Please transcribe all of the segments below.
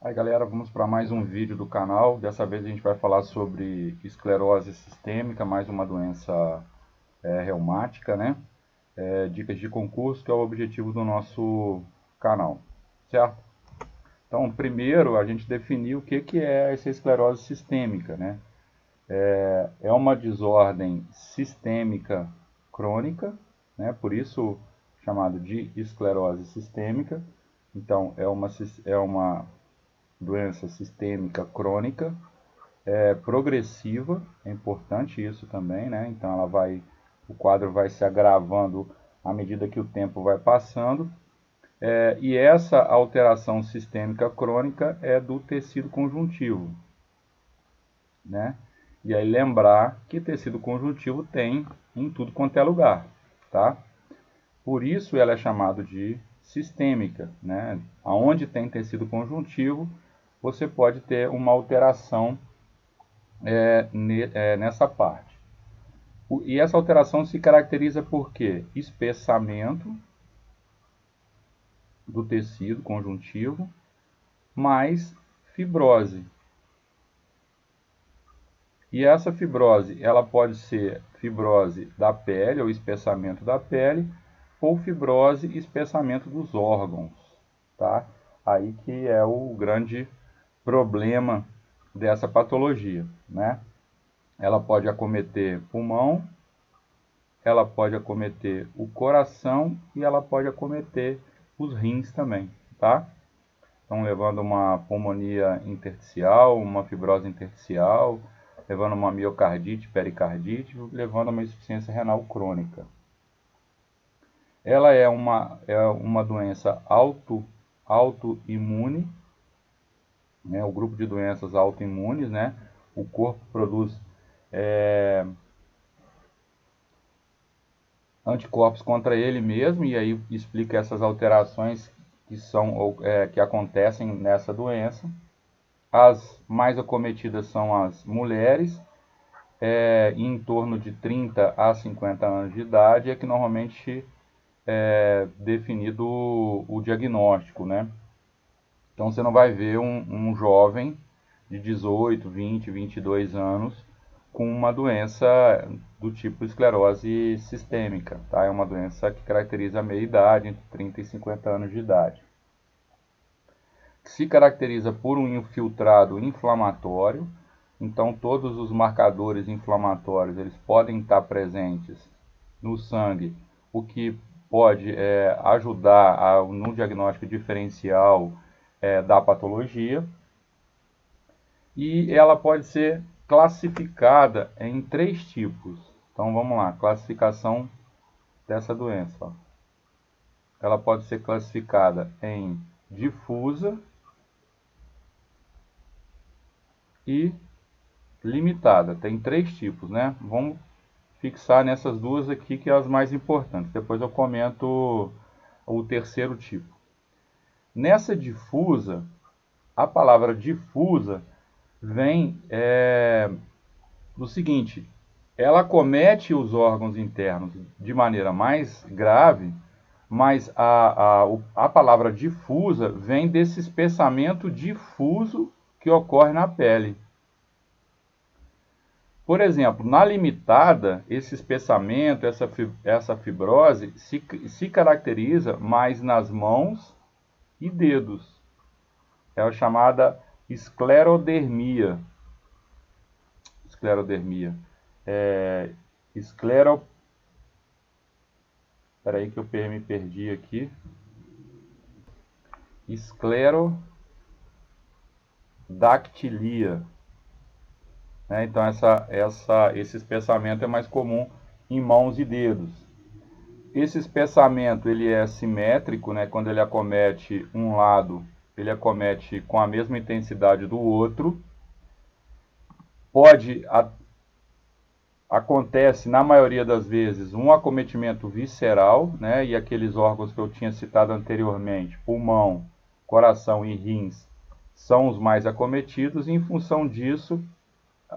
Aí galera, vamos para mais um vídeo do canal. Dessa vez a gente vai falar sobre esclerose sistêmica, mais uma doença reumática, né? Dicas de concurso, que é o objetivo do nosso canal, certo? Então, primeiro a gente definiu o que é essa esclerose sistêmica, né? É uma desordem sistêmica crônica, né? Por isso chamado de esclerose sistêmica. Então, é uma doença sistêmica crônica, progressiva, é importante isso também, né? Então o quadro vai se agravando à medida que o tempo vai passando, e essa alteração sistêmica crônica é do tecido conjuntivo, né? E aí lembrar que tecido conjuntivo tem em tudo quanto é lugar, tá? Por isso ela é chamada de sistêmica, né? Aonde tem tecido conjuntivo, você pode ter uma alteração nessa parte. E essa alteração se caracteriza por quê? Espessamento do tecido conjuntivo mais fibrose. E essa fibrose, ela pode ser fibrose da pele ou espessamento da pele, ou fibrose e espessamento dos órgãos, tá? Aí que é o grande problema dessa patologia, né? Ela pode acometer pulmão, ela pode acometer o coração e ela pode acometer os rins também, tá? Então, levando uma pulmonia intersticial, uma fibrose intersticial, levando uma miocardite, pericardite, levando uma insuficiência renal crônica. Ela é uma doença autoimune, né? O grupo de doenças autoimunes, né? O corpo produz anticorpos contra ele mesmo, e aí explica essas alterações que acontecem nessa doença. As mais acometidas são as mulheres, em torno de 30 a 50 anos de idade, é que normalmente é definido o diagnóstico, né? Então você não vai ver um jovem de 18, 20, 22 anos com uma doença do tipo esclerose sistêmica, tá? É uma doença que caracteriza a meia-idade, entre 30 e 50 anos de idade. Se caracteriza por um infiltrado inflamatório, então todos os marcadores inflamatórios eles podem estar presentes no sangue, o que pode ajudar no diagnóstico diferencial da patologia. E ela pode ser classificada em 3 tipos. Então vamos lá, classificação dessa doença. Ó. Ela pode ser classificada em difusa e limitada. Tem 3 tipos, né? Vamos fixar nessas duas aqui que são as mais importantes. Depois eu comento o terceiro tipo. Nessa difusa, a palavra difusa vem do seguinte: ela acomete os órgãos internos de maneira mais grave, mas a palavra difusa vem desse espessamento difuso que ocorre na pele. Por exemplo, na limitada, esse espessamento, essa fibrose se caracteriza mais nas mãos e dedos. É a chamada esclerodermia. Esclerodermia. Espera aí que eu me perdi aqui. Esclerodactilia. Né? Então esse espessamento é mais comum em mãos e dedos. Esse espessamento ele é simétrico, né? Quando ele acomete um lado, ele acomete com a mesma intensidade do outro. Acontece, na maioria das vezes, um acometimento visceral, né? E aqueles órgãos que eu tinha citado anteriormente, pulmão, coração e rins, são os mais acometidos, e em função disso,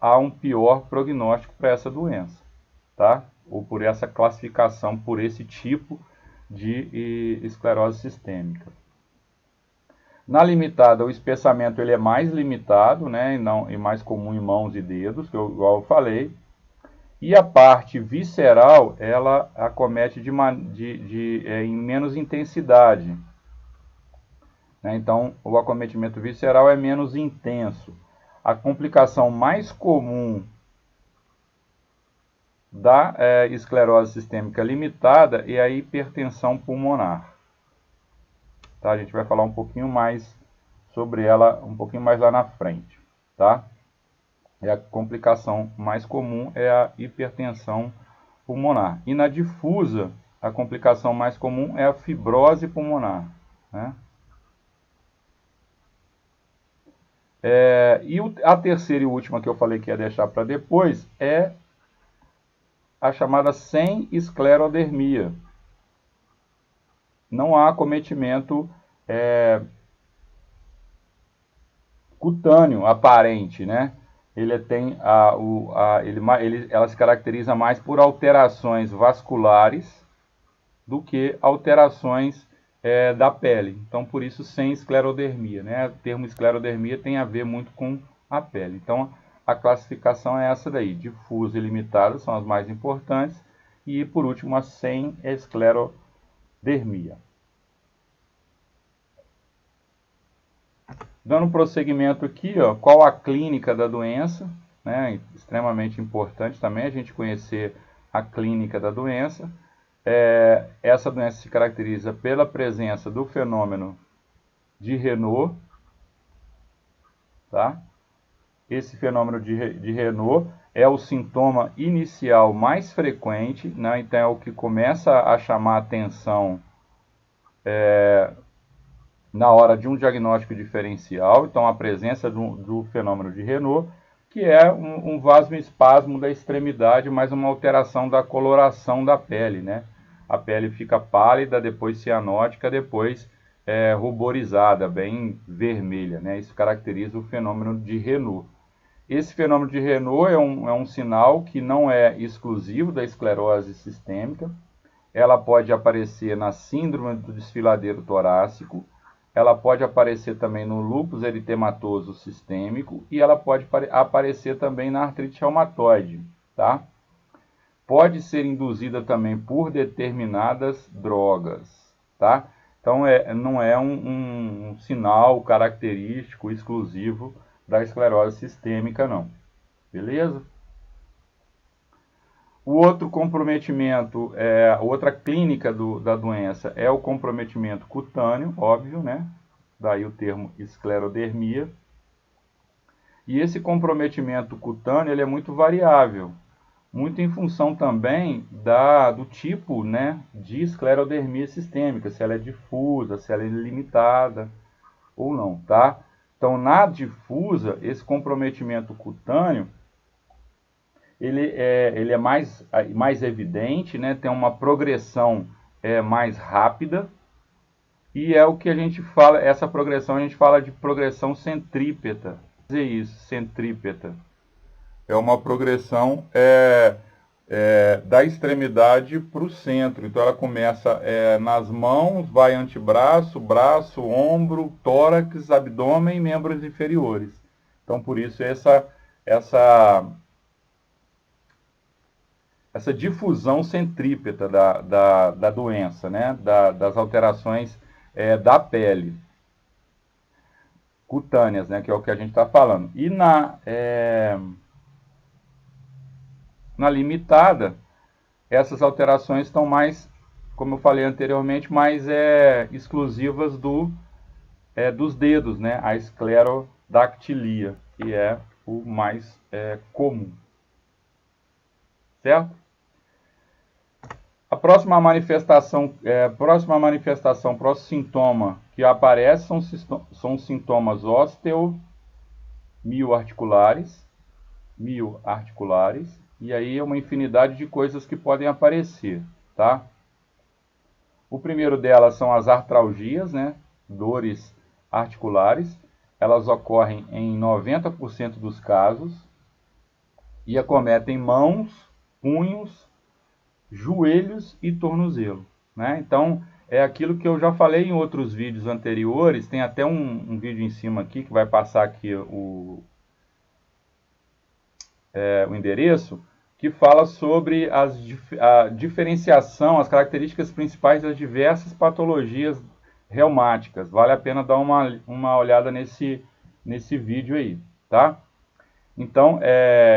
há um pior prognóstico para essa doença, tá? Ou por essa classificação, por esse tipo de esclerose sistêmica. Na limitada, o espessamento ele é mais limitado, né, e mais comum em mãos e dedos, igual eu falei. E a parte visceral, ela acomete em menos intensidade. Né? Então, o acometimento visceral é menos intenso. A complicação mais comum da esclerose sistêmica limitada é a hipertensão pulmonar. Tá? A gente vai falar um pouquinho mais sobre ela um pouquinho mais lá na frente. Tá? E a complicação mais comum é a hipertensão pulmonar. E na difusa, a complicação mais comum é a fibrose pulmonar. Né? A terceira e última que eu falei que ia deixar para depois é a chamada sem esclerodermia. Não há acometimento cutâneo aparente, né? Ela se caracteriza mais por alterações vasculares do que alterações da pele. Então, por isso, sem esclerodermia. Né? O termo esclerodermia tem a ver muito com a pele. Então, a classificação é essa daí. Difusa e limitada são as mais importantes. E, por último, a sem esclerodermia. Dando prosseguimento aqui, ó, qual a clínica da doença? Né? Extremamente importante também a gente conhecer a clínica da doença. Essa doença se caracteriza pela presença do fenômeno de Raynaud, tá? Esse fenômeno de Raynaud é o sintoma inicial mais frequente, né? Então é o que começa a chamar a atenção na hora de um diagnóstico diferencial. Então a presença do fenômeno de Raynaud, que é um vasoespasmo da extremidade, mais uma alteração da coloração da pele, né? A pele fica pálida, depois cianótica, depois ruborizada, bem vermelha. Né? Isso caracteriza o fenômeno de Raynaud. Esse fenômeno de Raynaud é um sinal que não é exclusivo da esclerose sistêmica. Ela pode aparecer na síndrome do desfiladeiro torácico, ela pode aparecer também no lúpus eritematoso sistêmico e ela pode aparecer também na artrite reumatoide, tá? Pode ser induzida também por determinadas drogas, tá? Então, não é um sinal característico exclusivo da esclerose sistêmica, não. Beleza? O outro comprometimento, outra clínica da doença é o comprometimento cutâneo, óbvio, né? Daí o termo esclerodermia. E esse comprometimento cutâneo ele é muito variável, muito em função também do tipo, né, de esclerodermia sistêmica, se ela é difusa, se ela é limitada ou não, tá? Então, na difusa, esse comprometimento cutâneo ele é mais evidente, né? Tem uma progressão mais rápida, e é o que a gente fala, essa progressão a gente fala de progressão centrípeta. Dizer isso, centrípeta. É uma progressão da extremidade para o centro. Então ela começa nas mãos, vai antebraço, braço, ombro, tórax, abdômen e membros inferiores. Então por isso essa difusão centrípeta da doença, né? Das alterações da pele cutâneas, né? Que é o que a gente está falando. E na limitada, essas alterações estão mais, como eu falei anteriormente, mais exclusivas dos dedos, né? A esclerodactilia, que é o mais comum. Certo? A próxima manifestação, próximo sintoma que aparece são sintomas osteomioarticulares, e aí é uma infinidade de coisas que podem aparecer, tá? O primeiro delas são as artralgias, né? Dores articulares. Elas ocorrem em 90% dos casos e acometem mãos, punhos, joelhos e tornozelo. Né? Então, é aquilo que eu já falei em outros vídeos anteriores. Tem até um vídeo em cima aqui, que vai passar aqui o endereço, que fala sobre a diferenciação, as características principais das diversas patologias reumáticas. Vale a pena dar uma olhada nesse vídeo aí, tá? Então,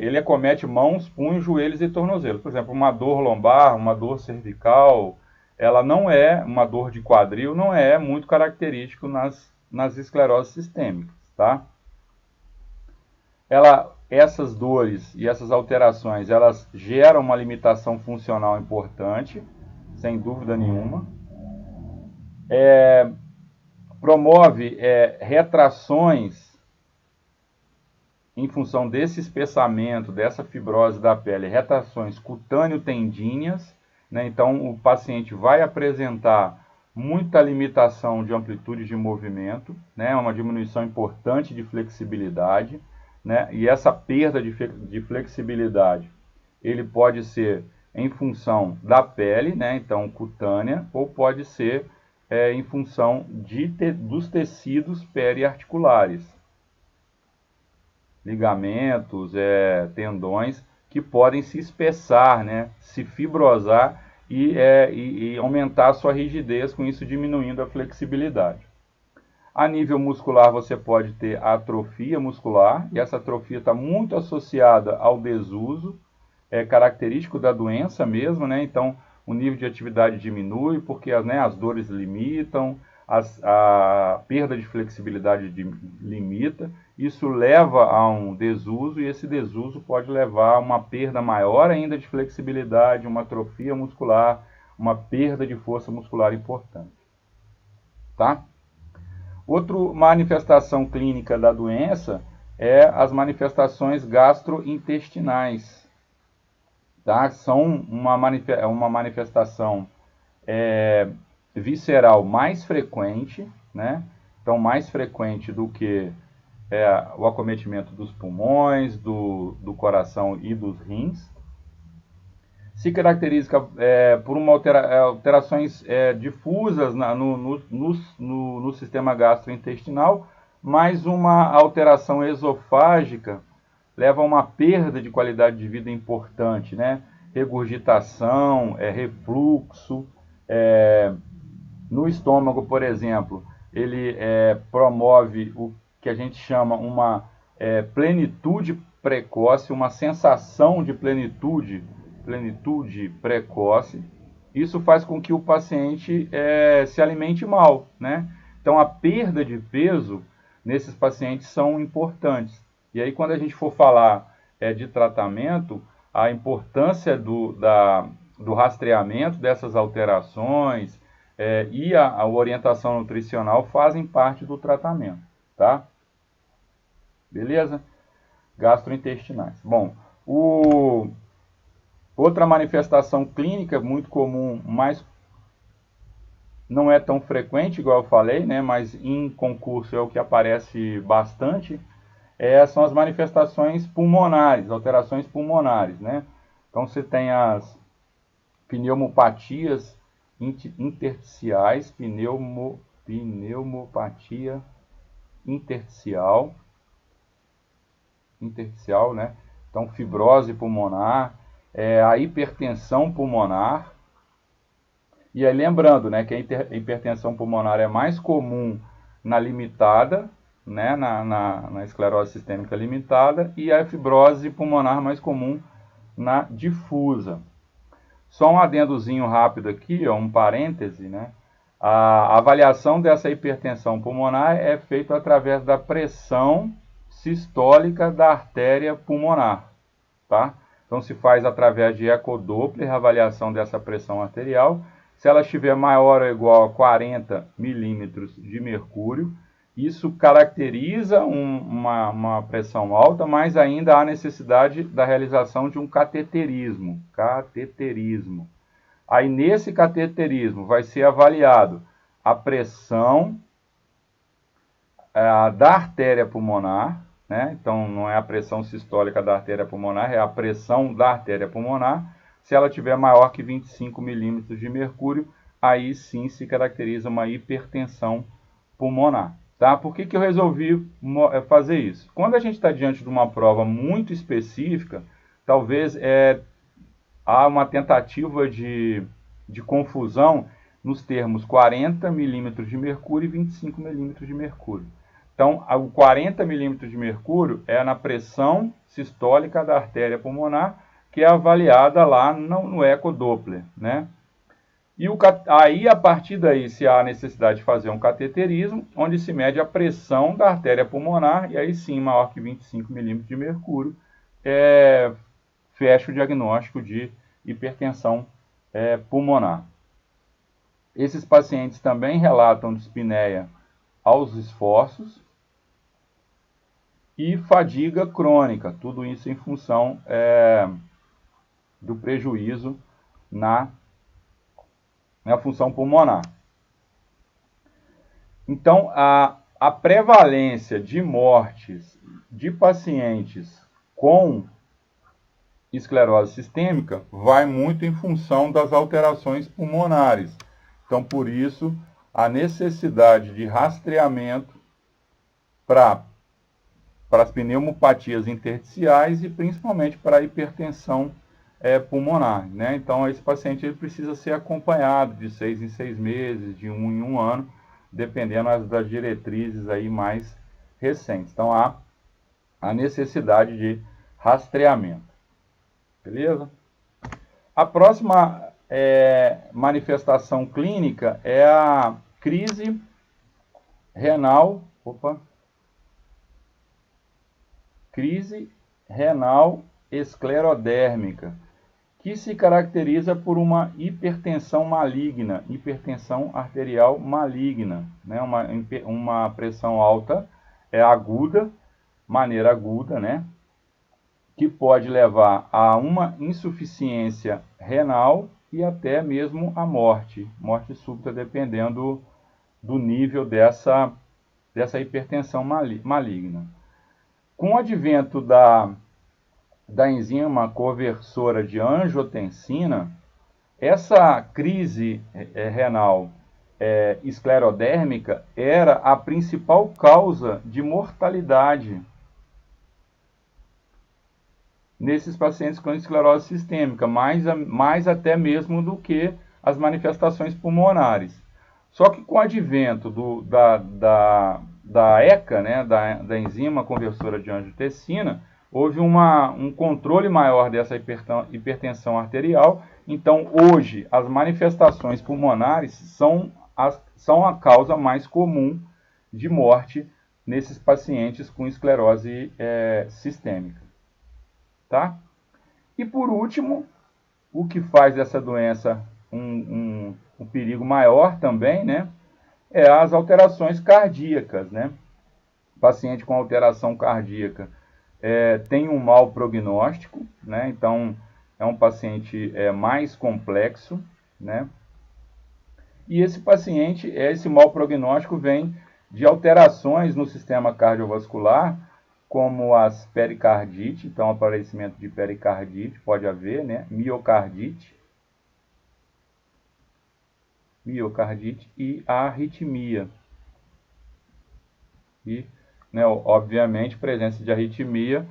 ele acomete mãos, punhos, joelhos e tornozelos. Por exemplo, uma dor lombar, uma dor cervical, ela não é, uma dor de quadril, não é muito característico nas escleroses sistêmicas, tá? Essas dores e essas alterações, elas geram uma limitação funcional importante, sem dúvida nenhuma. Promove retrações em função desse espessamento, dessa fibrose da pele, retrações cutâneo-tendíneas, né? Então, o paciente vai apresentar muita limitação de amplitude de movimento, né? Uma diminuição importante de flexibilidade, né? E essa perda de flexibilidade, ele pode ser em função da pele, né? Então, cutânea, ou pode ser em função dos tecidos periarticulares, ligamentos, tendões, que podem se espessar, né? Se fibrosar e aumentar a sua rigidez, com isso diminuindo a flexibilidade. A nível muscular, você pode ter atrofia muscular, e essa atrofia está muito associada ao desuso, é característico da doença mesmo, né? Então, o nível de atividade diminui, porque as dores limitam, a perda de flexibilidade limita, isso leva a um desuso, e esse desuso pode levar a uma perda maior ainda de flexibilidade, uma atrofia muscular, uma perda de força muscular importante, tá? Outra manifestação clínica da doença é as manifestações gastrointestinais, tá? São uma manifestação visceral mais frequente, né? Então, mais frequente do que o acometimento dos pulmões, do coração e dos rins. Se caracteriza por alterações difusas no sistema gastrointestinal, mais uma alteração esofágica leva a uma perda de qualidade de vida importante, né? Regurgitação, refluxo. No estômago, por exemplo, ele promove o que a gente chama uma plenitude precoce, uma sensação de plenitude precoce. Isso faz com que o paciente se alimente mal, né? Então, a perda de peso nesses pacientes são importantes. E aí, quando a gente for falar de tratamento, a importância do rastreamento dessas alterações e a orientação nutricional fazem parte do tratamento, tá? Beleza? Gastrointestinais. Bom, outra manifestação clínica muito comum, mas não é tão frequente, igual eu falei, né? Mas em concurso é o que aparece bastante, são as manifestações pulmonares, alterações pulmonares, né? Então, você tem as pneumopatias intersticiais, pneumopatia intersticial, né? Então, fibrose pulmonar, a hipertensão pulmonar. E aí, lembrando, né, que a hipertensão pulmonar é mais comum na limitada, né, na esclerose sistêmica limitada, e a fibrose pulmonar mais comum na difusa. Só um adendozinho rápido aqui, um parêntese, né? A avaliação dessa hipertensão pulmonar é feita através da pressão sistólica da artéria pulmonar, tá? Então, se faz através de ecodoppler a avaliação dessa pressão arterial. Se ela estiver maior ou igual a 40 milímetros de mercúrio, isso caracteriza uma pressão alta, mas ainda há necessidade da realização de um cateterismo. Aí, nesse cateterismo, vai ser avaliado a pressão da artéria pulmonar, né? Então, não é a pressão sistólica da artéria pulmonar, é a pressão da artéria pulmonar. Se ela tiver maior que 25 milímetros de mercúrio, aí sim se caracteriza uma hipertensão pulmonar. Tá? Por que eu resolvi fazer isso? Quando a gente está diante de uma prova muito específica, talvez há uma tentativa de confusão nos termos 40 milímetros de mercúrio e 25 milímetros de mercúrio. Então, o 40 milímetros de mercúrio é na pressão sistólica da artéria pulmonar, que é avaliada lá no ecodoppler, né? E aí, a partir daí, se há necessidade de fazer um cateterismo, onde se mede a pressão da artéria pulmonar, e aí sim, maior que 25 milímetros de mercúrio, fecha o diagnóstico de hipertensão pulmonar. Esses pacientes também relatam dispneia aos esforços e fadiga crônica, tudo isso em função do prejuízo na função pulmonar. Então, a prevalência de mortes de pacientes com esclerose sistêmica vai muito em função das alterações pulmonares. Então, por isso, a necessidade de rastreamento para as pneumopatias intersticiais e principalmente para a hipertensão pulmonar, né? Então, esse paciente ele precisa ser acompanhado de 6 em 6 meses, de 1 em 1 ano, dependendo das diretrizes aí mais recentes. Então, há a necessidade de rastreamento. Beleza? A próxima manifestação clínica é a crise renal. Crise renal esclerodérmica, que se caracteriza por uma hipertensão maligna, hipertensão arterial maligna, né? Uma pressão alta, aguda, maneira aguda, né? Que pode levar a uma insuficiência renal e até mesmo a morte súbita, dependendo do nível dessa hipertensão maligna. Com o advento da enzima conversora de angiotensina, essa crise renal esclerodérmica era a principal causa de mortalidade nesses pacientes com esclerose sistêmica, mais até mesmo do que as manifestações pulmonares. Só que com o advento da ECA, né, da enzima conversora de angiotensina, houve um controle maior dessa hipertensão arterial. Então, hoje, as manifestações pulmonares são a causa mais comum de morte nesses pacientes com esclerose sistêmica. Tá? E, por último, o que faz dessa doença um perigo maior também, né, é as alterações cardíacas, né? O paciente com alteração cardíaca tem um mau prognóstico, né? Então, é um paciente mais complexo, né? E esse mau prognóstico vem de alterações no sistema cardiovascular, como as pericardite, então aparecimento de pericardite pode haver, né? Miocardite e a arritmia. E, né, obviamente, presença de arritmia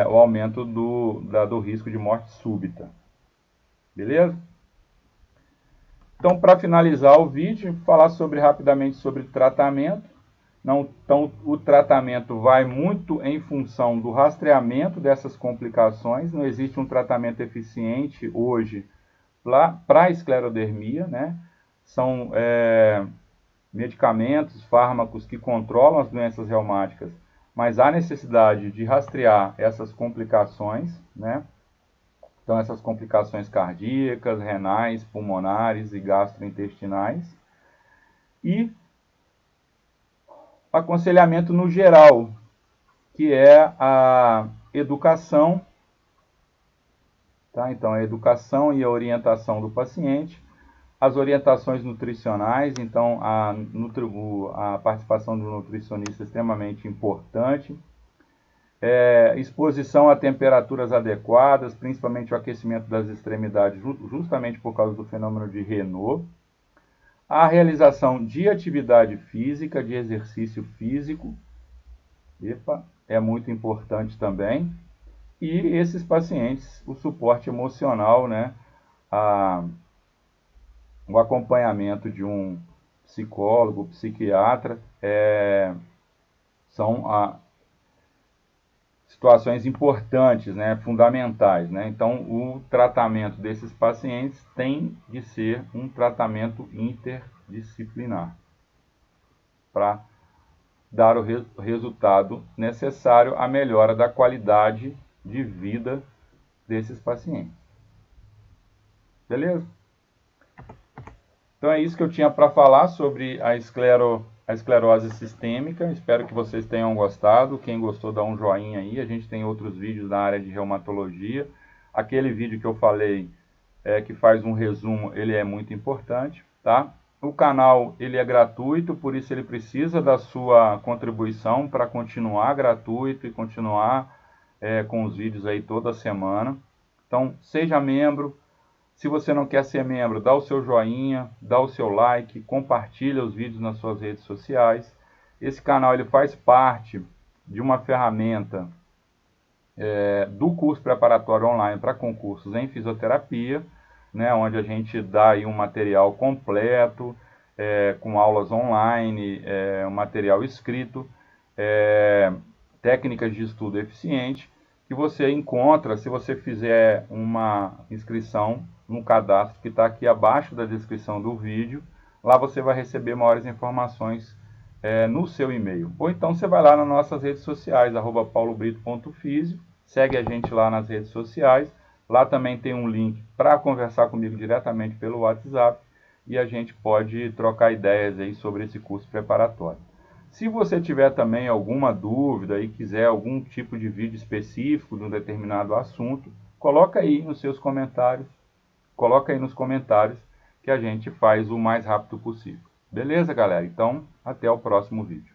o aumento do risco de morte súbita. Beleza? Então, para finalizar o vídeo, falar rapidamente sobre tratamento. Então, o tratamento vai muito em função do rastreamento dessas complicações. Não existe um tratamento eficiente hoje para a esclerodermia, né? São medicamentos, fármacos que controlam as doenças reumáticas, mas há necessidade de rastrear essas complicações, né? Então, essas complicações cardíacas, renais, pulmonares e gastrointestinais. E aconselhamento no geral, que é a educação, tá? Então, a educação e a orientação do paciente, as orientações nutricionais, então a participação do nutricionista é extremamente importante, exposição a temperaturas adequadas, principalmente o aquecimento das extremidades, justamente por causa do fenômeno de Raynaud. A realização de atividade física, de exercício físico, é muito importante também. E esses pacientes, o suporte emocional, né, o acompanhamento de um psicólogo, psiquiatra, são situações importantes, né, fundamentais, né? Então, o tratamento desses pacientes tem de ser um tratamento interdisciplinar para dar o resultado necessário à melhora da qualidade de vida desses pacientes. Beleza? Então é isso que eu tinha para falar sobre a esclerose sistêmica. Espero que vocês tenham gostado. Quem gostou, dá um joinha aí. A gente tem outros vídeos na área de reumatologia. Aquele vídeo que eu falei, que faz um resumo, ele é muito importante, tá? O canal, ele é gratuito, por isso ele precisa da sua contribuição para continuar gratuito e continuar com os vídeos aí toda semana. Então, seja membro. Se você não quer ser membro, dá o seu joinha, dá o seu like, compartilha os vídeos nas suas redes sociais. Esse canal ele faz parte de uma ferramenta do curso preparatório online para concursos em fisioterapia, né, onde a gente dá aí um material completo, com aulas online, um material escrito, técnicas de estudo eficiente, que você encontra se você fizer uma inscrição no cadastro que está aqui abaixo da descrição do vídeo. Lá você vai receber maiores informações no seu e-mail. Ou então você vai lá nas nossas redes sociais, @paulobrito.fisio, segue a gente lá nas redes sociais. Lá também tem um link para conversar comigo diretamente pelo WhatsApp e a gente pode trocar ideias aí sobre esse curso preparatório. Se você tiver também alguma dúvida e quiser algum tipo de vídeo específico de um determinado assunto, coloca aí nos seus comentários. Coloca aí nos comentários que a gente faz o mais rápido possível. Beleza, galera? Então, até o próximo vídeo.